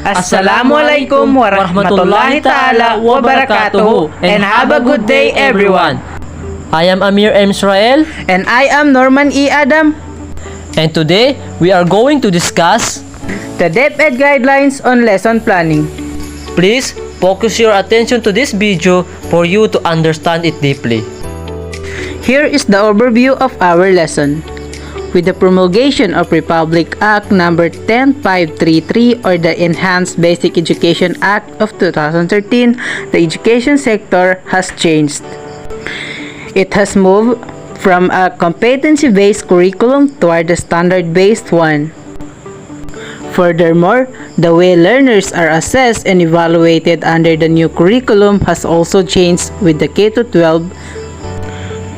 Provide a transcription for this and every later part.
Assalamualaikum warahmatullahi ta'ala wabarakatuh, and have a good day everyone. I am Amir M. Israel, And I am Norman E. Adam. and today we are going to discuss. The DepEd guidelines on lesson planning. Please focus your attention to this video for you to understand it deeply. Here is the overview of our lesson. With the promulgation of Republic Act number 10533 or the Enhanced Basic Education Act of 2013, the education sector has changed. It has moved from a competency-based curriculum toward a standard-based one. Furthermore, the way learners are assessed and evaluated under the new curriculum has also changed, with the K-12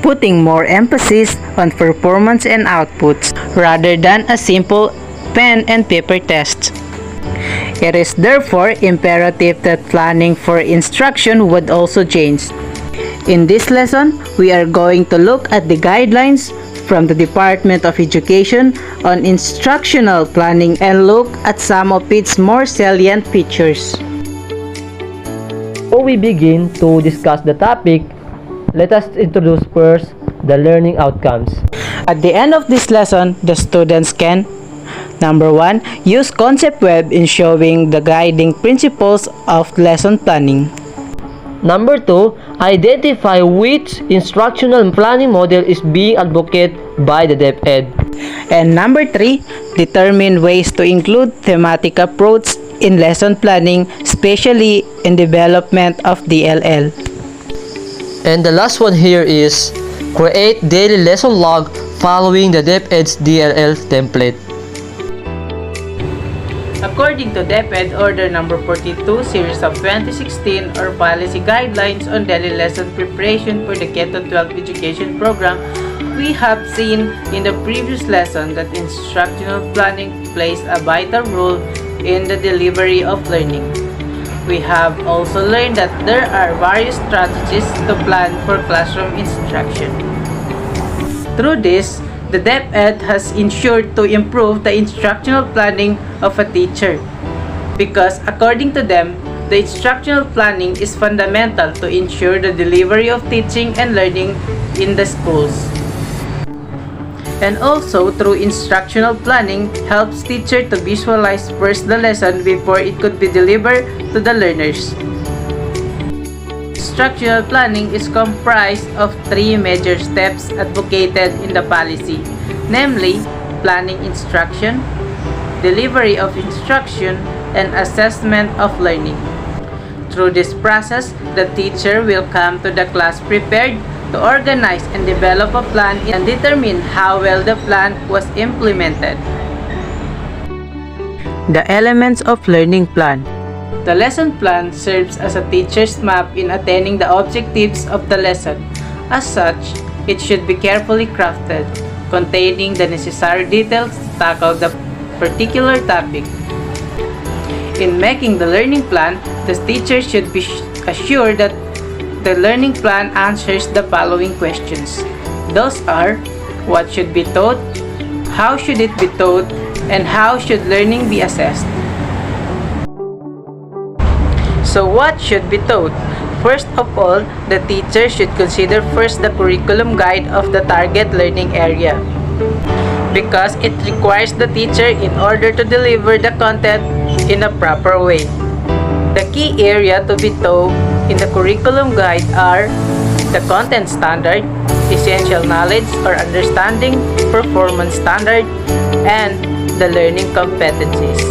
putting more emphasis on performance and outputs rather than a simple pen and paper test. It is therefore imperative that planning for instruction would also change. In this lesson, we are going to look at the guidelines from the Department of Education on instructional planning and look at some of its more salient features. Before we begin to discuss the topic, let us introduce first the learning outcomes. At the end of this lesson, the students can: number 1, use concept web in showing the guiding principles of lesson planning. Number 2, identify which instructional planning model is being advocated by the DepEd. And number 3, determine ways to include thematic approach in lesson planning, especially in development of DLL. And the last one here is create daily lesson log following the DepEd's DLL template. According to DepEd Order Number 42, Series of 2016, or Policy Guidelines on Daily Lesson Preparation for the K-12 Education Program, we have seen in the previous lesson that instructional planning plays a vital role in the delivery of learning. We have also learned that there are various strategies to plan for classroom instruction. Through this, the DepEd has ensured to improve the instructional planning of a teacher, because according to them, the instructional planning is fundamental to ensure the delivery of teaching and learning in the schools. And also, through instructional planning, helps teacher to visualize first the lesson before it could be delivered to the learners. Instructional planning is comprised of 3 major steps advocated in the policy, namely, planning instruction, delivery of instruction, and assessment of learning. Through this process, the teacher will come to the class prepared to organize and develop a plan and determine how well the plan was implemented. The elements of learning plan. The lesson plan serves as a teacher's map in attaining the objectives of the lesson. As such, it should be carefully crafted, containing the necessary details to tackle the particular topic. In making the learning plan, the teacher should be assured that the learning plan answers the following questions. Those are: what should be taught, how should it be taught, and how should learning be assessed. So what should be taught? First of all, the teacher should consider first the curriculum guide of the target learning area, because it requires the teacher in order to deliver the content in a proper way. The key area to be taught in the curriculum guide are the content standard, essential knowledge or understanding, performance standard, and the learning competencies.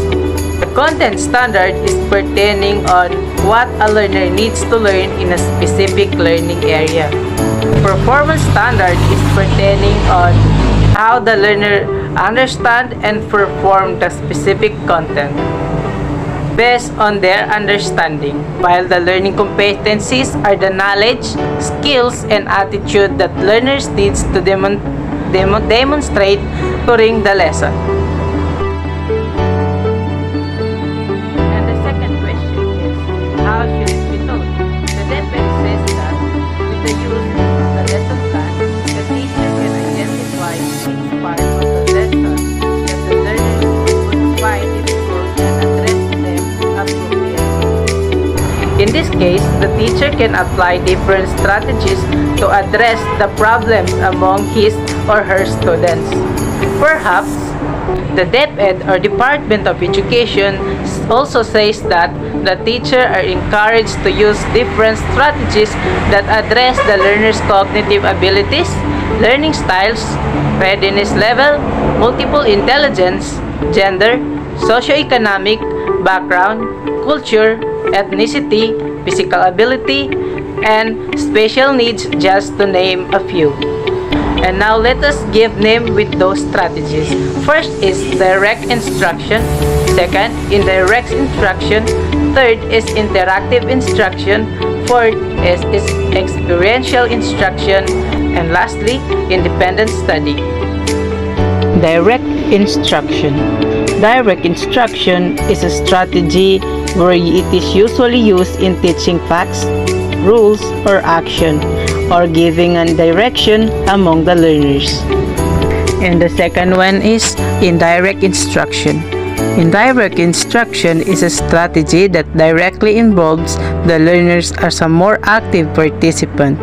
The content standard is pertaining on what a learner needs to learn in a specific learning area. The performance standard is pertaining on how the learner understand and perform the specific content based on their understanding, while the learning competencies are the knowledge, skills, and attitude that learners needs to demonstrate during the lesson. And the second question is, how should it be taught? The DepEd says that with the use of the lesson plan, the teacher can identify each part of the lesson that the learners would find difficult and address them case, the teacher can apply different strategies to address the problems among his or her students. Perhaps, the DepEd or Department of Education also says that the teacher are encouraged to use different strategies that address the learner's cognitive abilities, learning styles, readiness level, multiple intelligence, gender, socioeconomic background, culture, ethnicity, physical ability, and special needs, just to name a few. And now let us give name with those strategies. First is direct instruction. Second, indirect instruction. Third is interactive instruction. Fourth is experiential instruction. And lastly, independent study. Direct instruction. Direct instruction is a strategy where it is usually used in teaching facts, rules, or action, or giving a direction among the learners. And the second one is indirect instruction. Indirect instruction is a strategy that directly involves the learners as a more active participant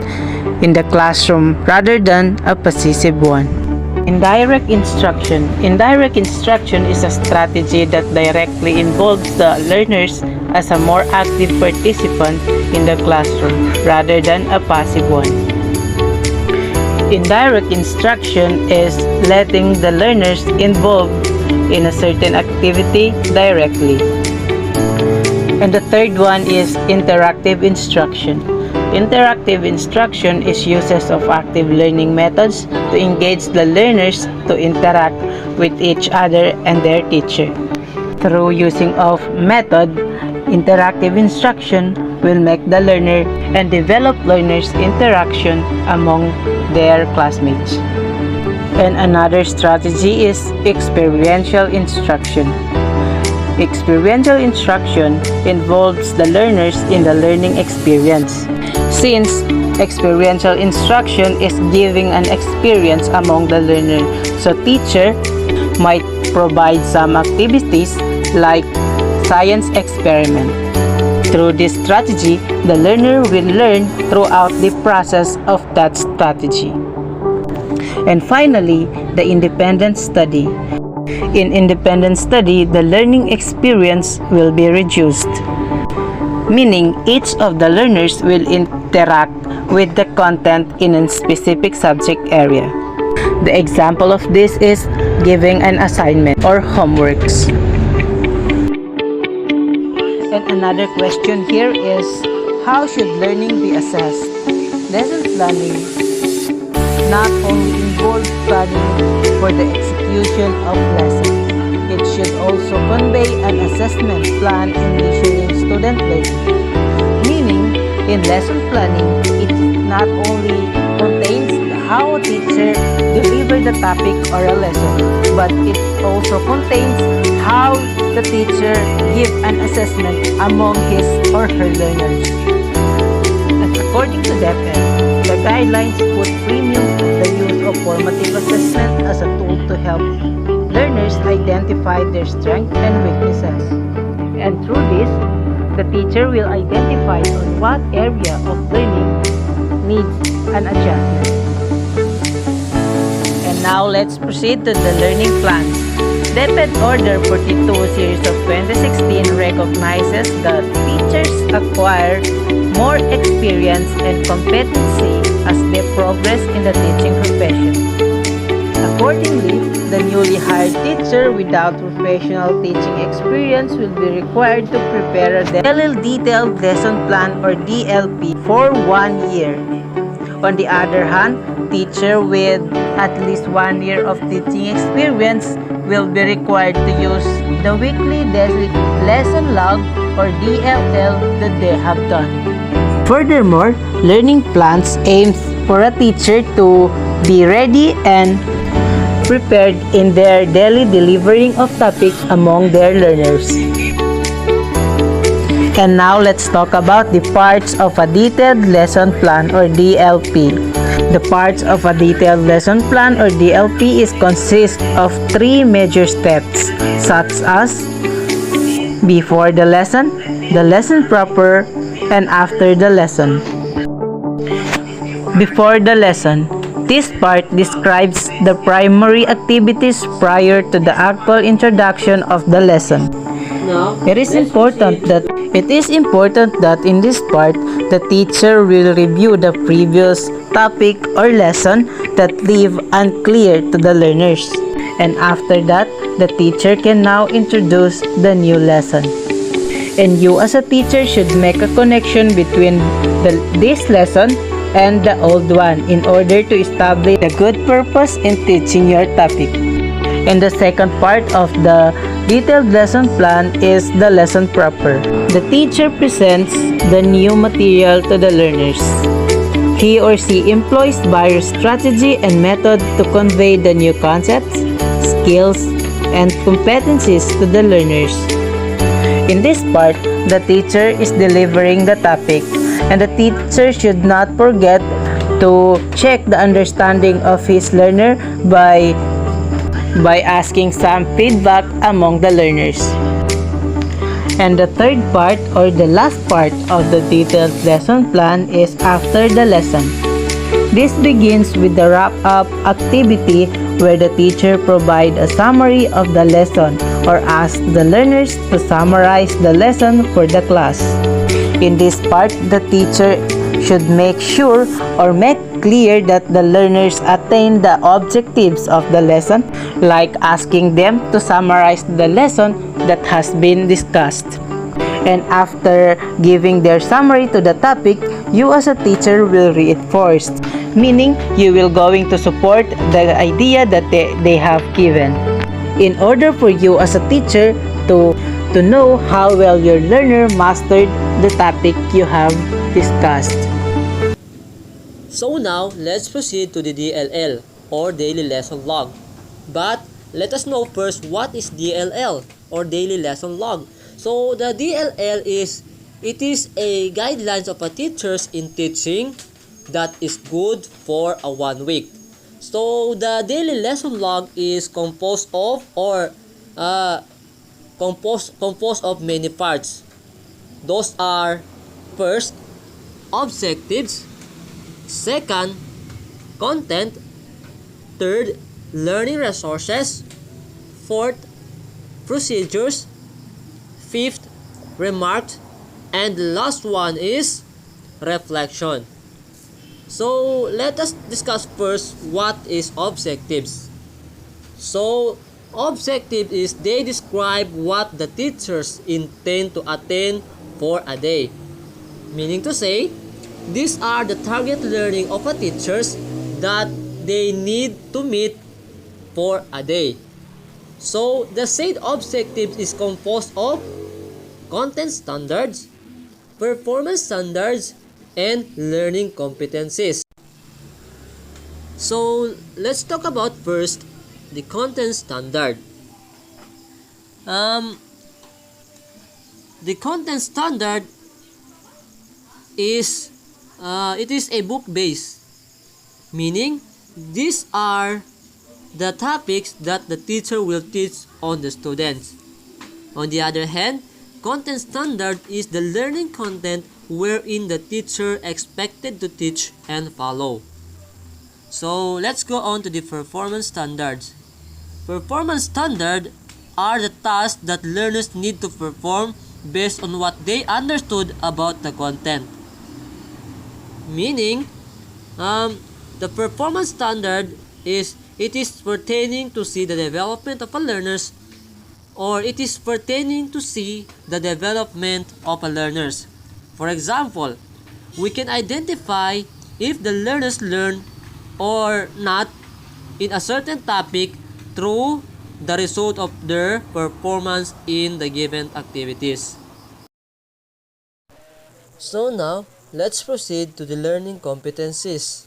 in the classroom rather than a passive one. Indirect instruction. Indirect instruction is a strategy that directly involves the learners as a more active participant in the classroom rather than a passive one. Indirect instruction is letting the learners involved in a certain activity directly. And the third one is interactive instruction. Interactive instruction is uses of active learning methods to engage the learners to interact with each other and their teacher. Through using of method, interactive instruction will make the learner and develop learners' interaction among their classmates. And another strategy is experiential instruction. Experiential instruction involves the learners in the learning experience. Since experiential instruction is giving an experience among the learner, so teacher might provide some activities like science experiment. Through this strategy, the learner will learn throughout the process of that strategy. And finally, the independent study. In independent study, the learning experience will be reduced, meaning each of the learners will interact with the content in a specific subject area. The example of this is giving an assignment or homeworks. And another question here is, how should learning be assessed? Lesson planning not only involves planning for the execution of lessons, it should also convey an assessment plan in measuring student learning. Meaning, in lesson planning, it not only contains how a teacher delivers the topic or a lesson, but it also contains how the teacher gives an assessment among his or her learners. And according to DepEd, the guidelines put premium on the use of formative assessment as a tool to help learners identify their strengths and weaknesses. And through this, the teacher will identify on what area of learning needs an adjustment. And now let's proceed to the learning plans. DepEd Order 42 series of 2016 recognizes that teachers acquire more experience and competency as they progress in the teaching profession. Accordingly, the newly hired teacher without professional teaching experience will be required to prepare a detailed lesson plan or DLP for 1 year. On the other hand, teacher with at least 1 year of teaching experience will be required to use the weekly lesson log or DLL that they have done. Furthermore, learning plans aims for a teacher to be ready and prepared in their daily delivering of topics among their learners. And now let's talk about the parts of a detailed lesson plan or DLP. The parts of a detailed lesson plan or DLP is consist of 3 major steps, such as before the lesson proper, and after the lesson. Before the lesson, this part describes the primary activities prior to the actual introduction of the lesson. It is important that in this part, the teacher will review the previous topic or lesson that leave unclear to the learners. And after that, the teacher can now introduce the new lesson. And you as a teacher should make a connection between this lesson and the old one in order to establish a good purpose in teaching your topic. And the second part of the detailed lesson plan is the lesson proper. The teacher presents the new material to the learners. He or she employs various strategy and method to convey the new concepts, skills, and competencies to the learners. In this part, the teacher is delivering the topic, and the teacher should not forget to check the understanding of his learner by asking some feedback among the learners. And the third part or the last part of the detailed lesson plan is after the lesson. This begins with the wrap-up activity where the teacher provides a summary of the lesson or asks the learners to summarize the lesson for the class. In this part, the teacher should make sure or make clear that the learners attain the objectives of the lesson, like asking them to summarize the lesson that has been discussed. And after giving their summary to the topic, you as a teacher will reinforce, meaning you will going to support the idea that they have given. In order for you as a teacher to know how well your learner mastered the topic you have discussed. So now, let's proceed to the DLL or daily lesson log. But let us know first what is DLL or daily lesson log. So the DLL is a guidelines of a teachers in teaching that is good for a 1 week. So the daily lesson log is composed of many parts. Those are first, objectives, second, content, third, learning resources, fourth, procedures, fifth, remarks, and the last one is reflection. So let us discuss first what is objectives. So objective is they describe what the teachers intend to attain for a day. Meaning to say, these are the target learning of a teachers that they need to meet for a day. So the said objective is composed of content standards, performance standards, and learning competencies. So let's talk about first the content standard. The content standard is it is a book based, meaning these are the topics that the teacher will teach on the students. On the other hand, content standard is the learning content wherein the teacher expected to teach and follow. So let's go on to the performance standards. Performance standards are the tasks that learners need to perform based on what they understood about the content. Meaning, the performance standard is pertaining to see the development of a learners, or it is pertaining to see the development of a learners. For example, we can identify if the learners learn or not in a certain topic through the result of their performance in the given activities. So now, let's proceed to the learning competencies.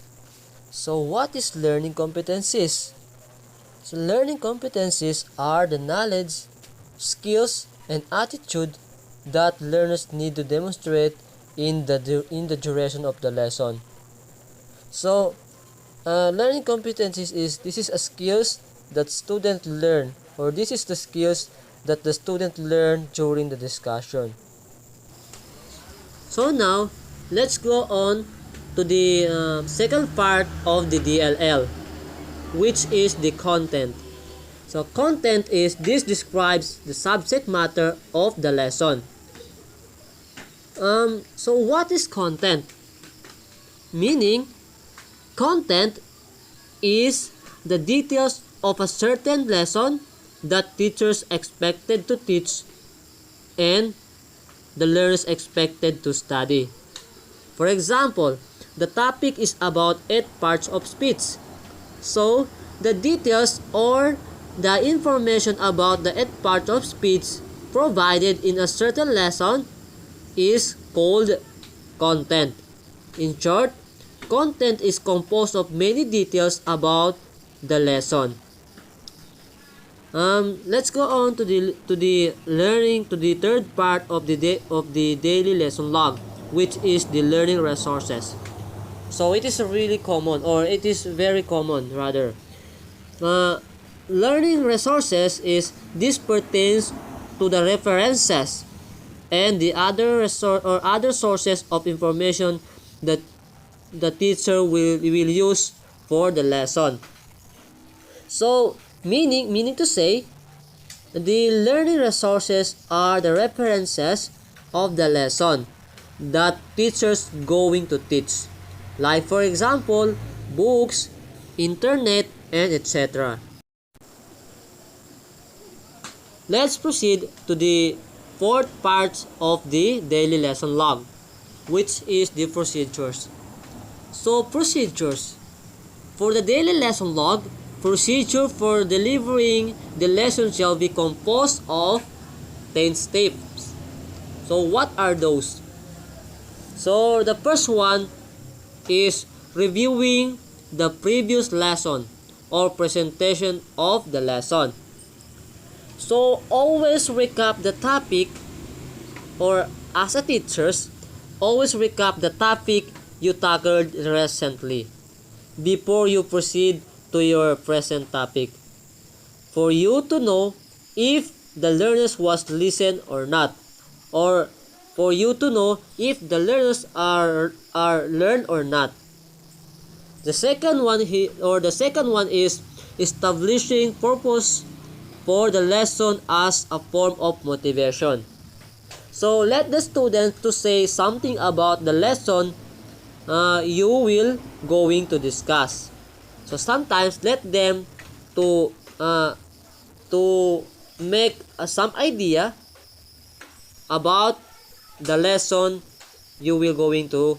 So what is learning competencies? So learning competencies are the knowledge, skills, and attitude that learners need to demonstrate in the duration of the lesson. So learning competencies is a skills that student learn, or this is the skills that the student learn during the discussion. So now, let's go on to the second part of the DLL, which is the content. So content is, this describes the subject matter of the lesson. So what is content? Meaning, content is the details of a certain lesson that teachers expected to teach and the learners expected to study. For example, the topic is about 8 parts of speech. So, the details or the information about the 8 parts of speech provided in a certain lesson is called content. In short, content is composed of many details about the lesson. Let's go on to the third part of the daily lesson log, which is the learning resources. So it is really common, or it is very common rather. Uh, Learning resources is, this pertains to the references and the other sources of information that the teacher will use for the lesson. So meaning to say, the learning resources are the references of the lesson that teachers going to teach. Like for example, books, internet, and etc. Let's proceed to the fourth part of the daily lesson log, which is the procedures. So procedures. For the daily lesson log, procedure for delivering the lesson shall be composed of 10 steps. So what are those? So the first one is reviewing the previous lesson or presentation of the lesson. So always recap the topic, or as a teachers, always recap the topic you tackled recently before you proceed to your present topic, for you to know if the learners was listened or not, or for you to know if the learners are learned or not. The second one is establishing purpose for the lesson as a form of motivation. So let the student to say something about the lesson you will going to discuss. So sometimes let them to make some idea about the lesson you will going to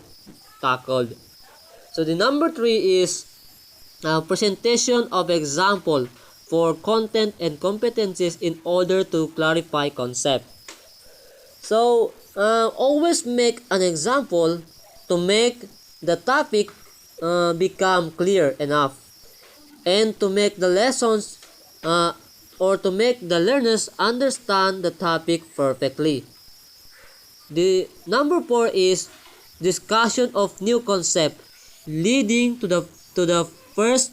tackle. So the number 3 is presentation of example for content and competencies in order to clarify concept. So always make an example to make the topic become clear enough, and to make the lessons or to make the learners understand the topic perfectly. The number 4 is discussion of new concept leading to the first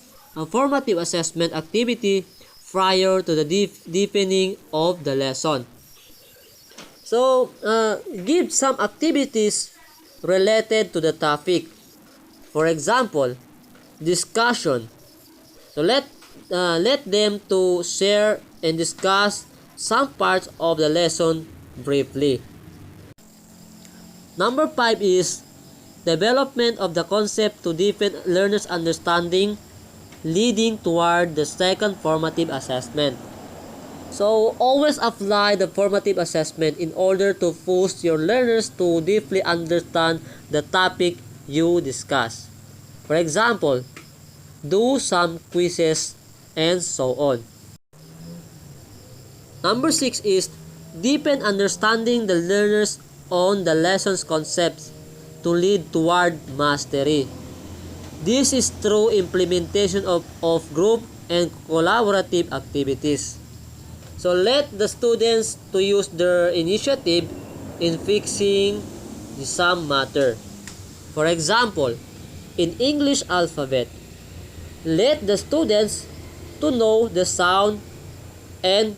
formative assessment activity prior to the deepening of the lesson. So give some activities related to the topic. For example, discussion. So let them to share and discuss some parts of the lesson briefly. Number 5 is development of the concept to deepen learners' understanding, leading toward the second formative assessment. So always apply the formative assessment in order to push your learners to deeply understand the topic you discuss. For example, do some quizzes and so on. Number 6 is deepen understanding the learners on the lesson's concepts to lead toward mastery. This is through implementation of group and collaborative activities. So let the students to use their initiative in fixing the sum matter. For example, in English alphabet, let the students to know the sound and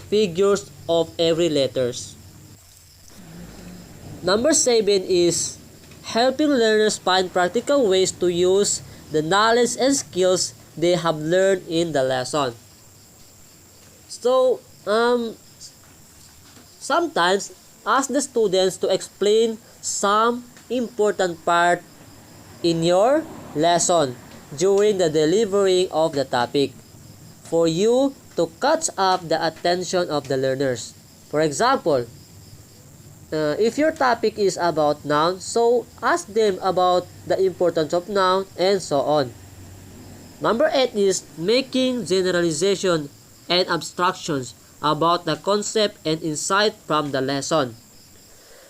figures of every letters. Number 7 is helping learners find practical ways to use the knowledge and skills they have learned in the lesson. So, sometimes ask the students to explain some important part in your lesson during the delivery of the topic for you to catch up the attention of the learners. For example, if your topic is about noun, so ask them about the importance of noun and so on. Number 8 is making generalization and abstractions about the concept and insight from the lesson.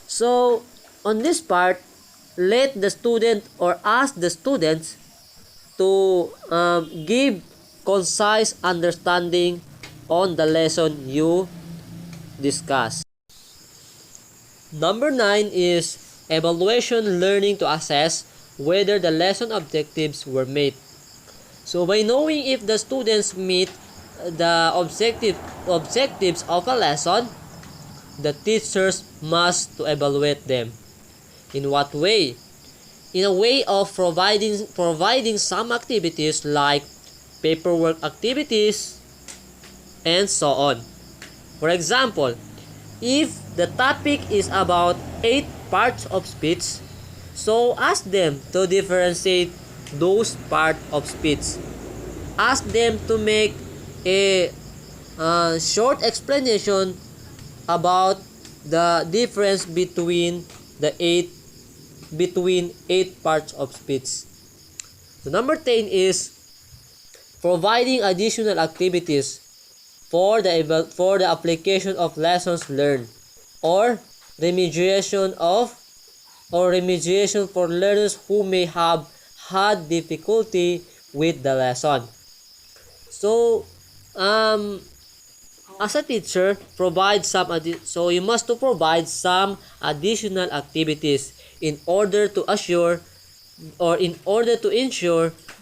So, on this part, let the student or ask the students to give concise understanding on the lesson you discuss. Number 9 is evaluation, learning to assess whether the lesson objectives were met. So by knowing if the students meet the objectives of a lesson, the teachers must to evaluate them. In what way? In a way of providing some activities like paperwork activities and so on. For example, if the topic is about 8 parts of speech, so ask them to differentiate those parts of speech. Ask them to make a short explanation about the difference between the 8 parts of speech. So number 10 is providing additional activities for the application of lessons learned or remediation for learners who may have had difficulty with the lesson. So as a teacher, you must to provide some additional activities in order to ensure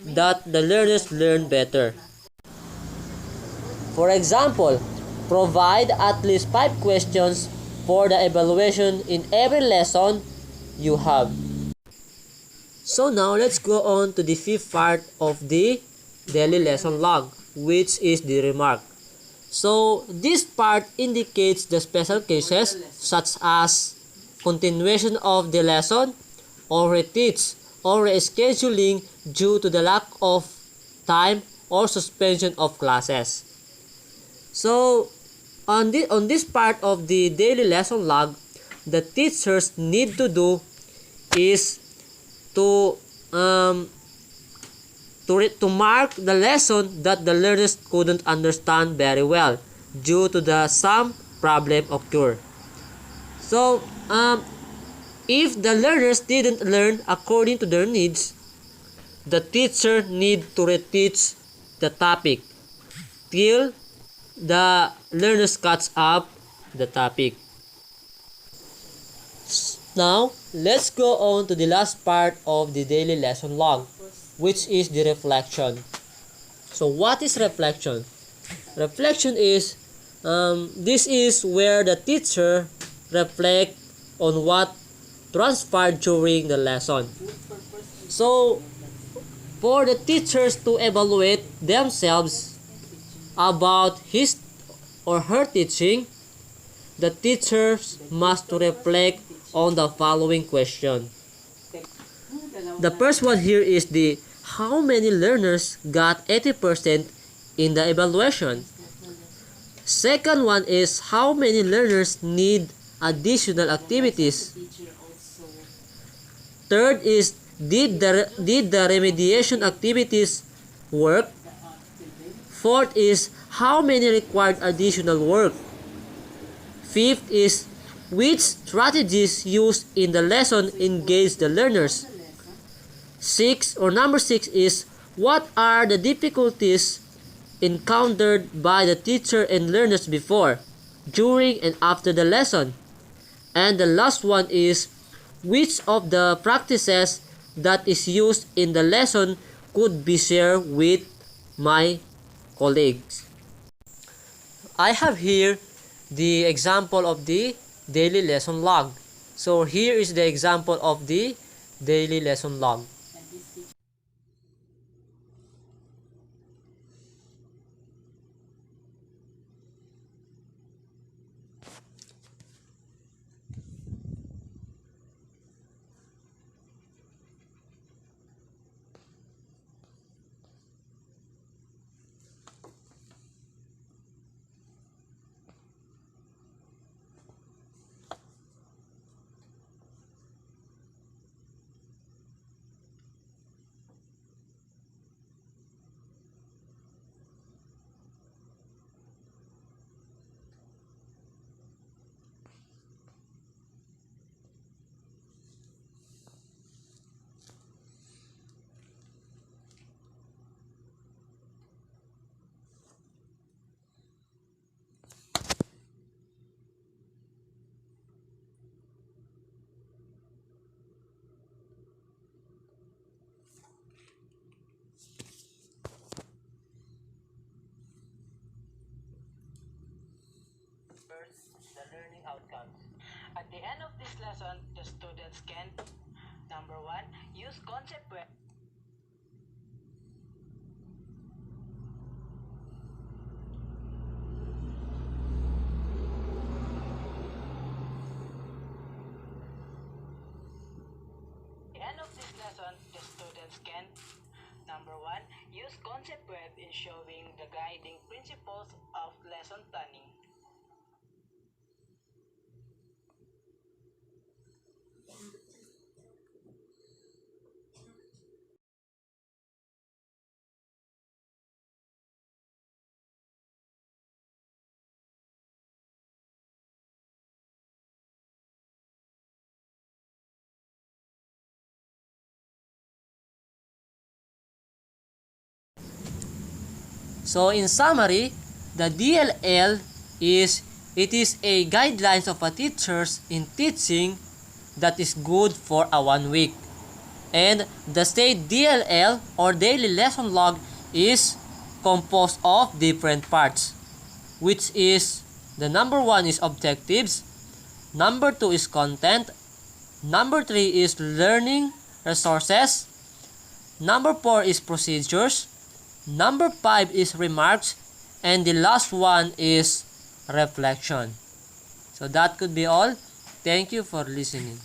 that the learners learn better. For example, provide at least 5 questions for the evaluation in every lesson you have. So now let's go on to the 5th part of the daily lesson log, which is the remark. So this part indicates the special cases such as continuation of the lesson or reteach or rescheduling due to the lack of time or suspension of classes. So on this part of the daily lesson log, the teachers need to do is to mark the lesson that the learners couldn't understand very well due to some problem occur. So if the learners didn't learn according to their needs, the teacher need to reteach the topic till the learners catch up the topic. Now, let's go on to the last part of the daily lesson log, which is the reflection. So what is reflection? Reflection is this is where the teacher reflect on what transpired during the lesson. So for the teachers to evaluate themselves about his or her teaching, the teachers must reflect on the following question. The first one here is the how many learners got 80% in the evaluation. Second one is how many learners need additional activities. Third is did the remediation activities work? Fourth is how many required additional work. Fifth is which strategies used in the lesson engaged the learners. Number 6 is what are the difficulties encountered by the teacher and learners before, during, and after the lesson. And the last one is which of the practices that is used in the lesson could be shared with my colleagues. I have here the example of the daily lesson log. So here is the example of the daily lesson log. The learning outcomes. At the end of this lesson, the students can, number one, use concept web. At the end of this lesson, the students can, number one, use concept web in showing the guiding principles of lesson planning. So in summary, the DLL is a guidelines of a teachers in teaching that is good for a 1 week. And the state DLL or daily lesson log is composed of different parts, which is the number 1 is objectives, number 2 is content, number 3 is learning resources, number 4 is procedures, number 5 is remarks, and the last one is reflection. So that could be all. Thank you for listening.